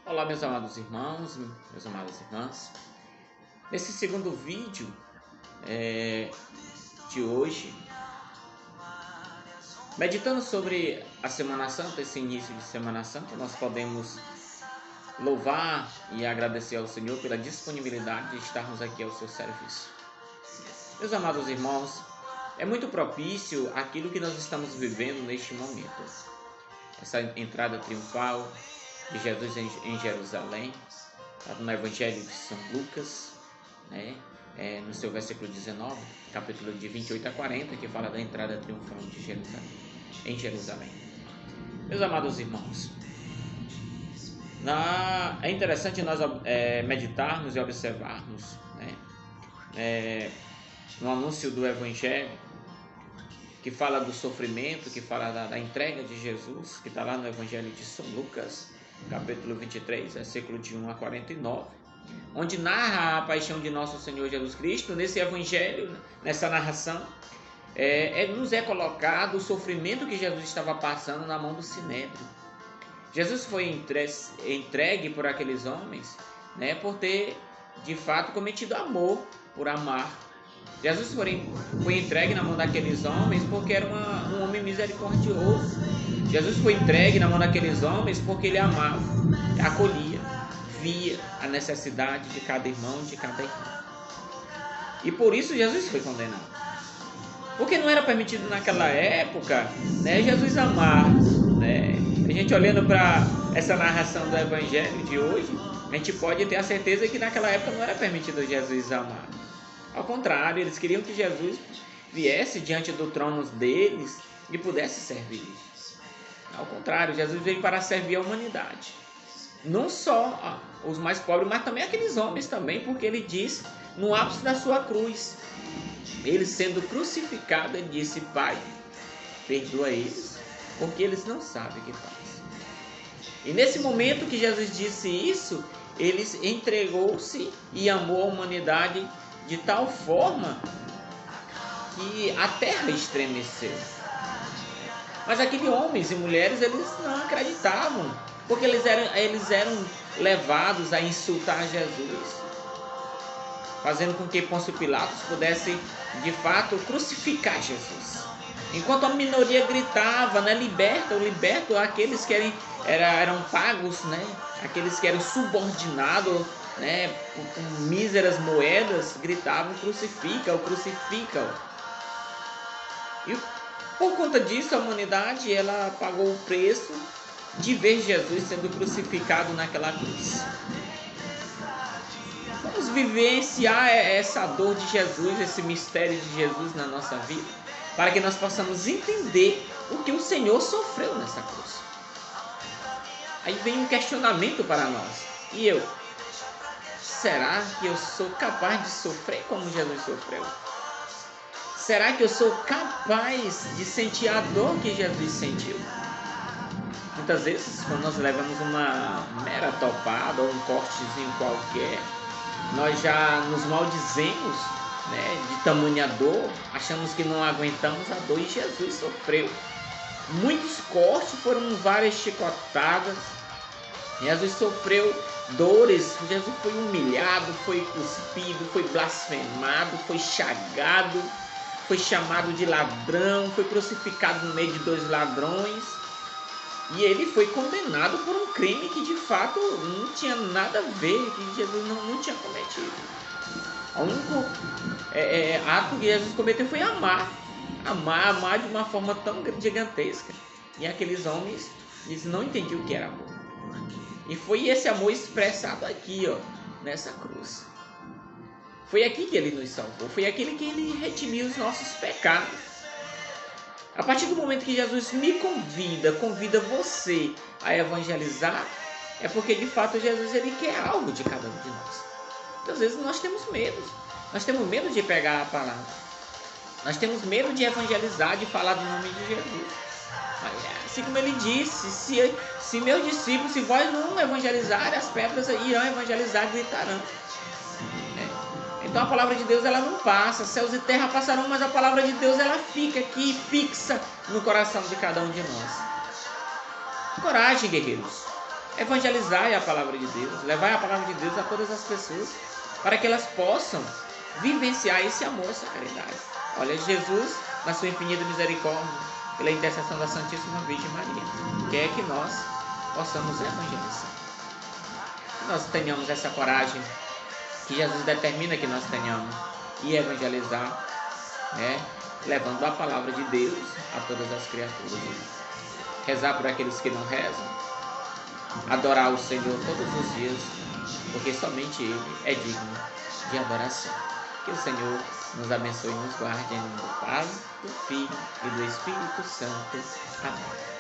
Olá, meus amados irmãos, meus amadas irmãs. Nesse segundo vídeo de hoje, meditando sobre a Semana Santa, esse início de Semana Santa, nós podemos louvar e agradecer ao Senhor pela disponibilidade de estarmos aqui ao seu serviço. Meus amados irmãos, é muito propício aquilo que nós estamos vivendo neste momento. Essa entrada triunfal de Jesus em Jerusalém, no Evangelho de São Lucas, no seu versículo 19, capítulo de 28 a 40, que fala da entrada triunfal de Jerusalém, em Jerusalém. Meus amados irmãos, é interessante nós meditarmos e observarmos no anúncio do Evangelho, que fala do sofrimento, que fala da entrega de Jesus, que está lá no Evangelho de São Lucas, capítulo 23, versículo de 1 a 49, onde narra a paixão de nosso Senhor Jesus Cristo. Nesse Evangelho, nessa narração, nos é colocado o sofrimento que Jesus estava passando na mão do Sinédrio. Jesus foi entregue por aqueles homens, por ter, de fato, cometido amor, por amar. Jesus foi entregue na mão daqueles homens porque era um homem misericordioso. Jesus foi entregue na mão daqueles homens porque ele amava, acolhia, via a necessidade de cada irmão, de cada irmã. E por isso Jesus foi condenado. Porque não era permitido naquela época, Jesus amar. A gente olhando para essa narração do Evangelho de hoje, a gente pode ter a certeza que naquela época não era permitido Jesus amar. Ao contrário, eles queriam que Jesus viesse diante do trono deles e pudesse servir. Ao contrário, Jesus veio para servir a humanidade. Não só os mais pobres, mas também aqueles homens também, porque ele disse, no ápice da sua cruz, ele sendo crucificado, ele disse: Pai, perdoa eles, porque eles não sabem o que fazem. E nesse momento que Jesus disse isso, ele entregou-se e amou a humanidade de tal forma que a terra estremeceu. Mas aqueles homens e mulheres, eles não acreditavam, porque eles eram levados a insultar Jesus, fazendo com que Pôncio Pilatos pudesse, de fato, crucificar Jesus. Enquanto a minoria gritava, liberta aqueles que eram pagos, aqueles que eram subordinados, com míseras moedas, gritavam: crucifica-o, crucifica-o. E por conta disso, a humanidade ela pagou o preço de ver Jesus sendo crucificado naquela cruz. Vamos vivenciar essa dor de Jesus, esse mistério de Jesus na nossa vida, para que nós possamos entender o que o Senhor sofreu nessa cruz. Aí vem um questionamento para nós. E eu? Será que eu sou capaz de sofrer como Jesus sofreu? Será que eu sou capaz de sentir a dor que Jesus sentiu? Muitas vezes, quando nós levamos uma mera topada ou um cortezinho qualquer, nós já nos maldizemos, de tamanha dor, achamos que não aguentamos a dor, e Jesus sofreu. Muitos cortes, foram várias chicotadas. Jesus sofreu dores, Jesus foi humilhado, foi cuspido, foi blasfemado, foi chagado, foi chamado de ladrão, foi crucificado no meio de 2 ladrões. E ele foi condenado por um crime que de fato não tinha nada a ver, que Jesus não tinha cometido. O único ato que Jesus cometeu foi amar de uma forma tão gigantesca. E aqueles homens, eles não entendiam o que era amor. E foi esse amor expressado aqui, nessa cruz. Foi aqui que ele nos salvou, foi aquele que ele redimiu os nossos pecados. A partir do momento que Jesus me convida você a evangelizar, é porque de fato Jesus ele quer algo de cada um de nós. Muitas vezes nós temos medo de pregar a palavra, nós temos medo de evangelizar, de falar do nome de Jesus. Assim como ele disse, se meus discípulos, se vós não evangelizarem, as pedras irão evangelizar, gritarão. Então a palavra de Deus ela não passa, céus e terra passarão, mas a palavra de Deus ela fica aqui, fixa no coração de cada um de nós. Coragem, guerreiros. Evangelizai a palavra de Deus, levai a palavra de Deus a todas as pessoas, para que elas possam vivenciar esse amor, essa caridade. Olha, Jesus, na sua infinita misericórdia, pela intercessão da Santíssima Virgem Maria, quer que nós possamos evangelizar. Que nós tenhamos essa coragem que Jesus determina que nós tenhamos e evangelizar, né? Levando a palavra de Deus a todas as criaturas. Rezar por aqueles que não rezam, adorar o Senhor todos os dias, porque somente Ele é digno de adoração. Que o Senhor nos abençoe e nos guarde em nome do Pai, do Filho e do Espírito Santo. Amém.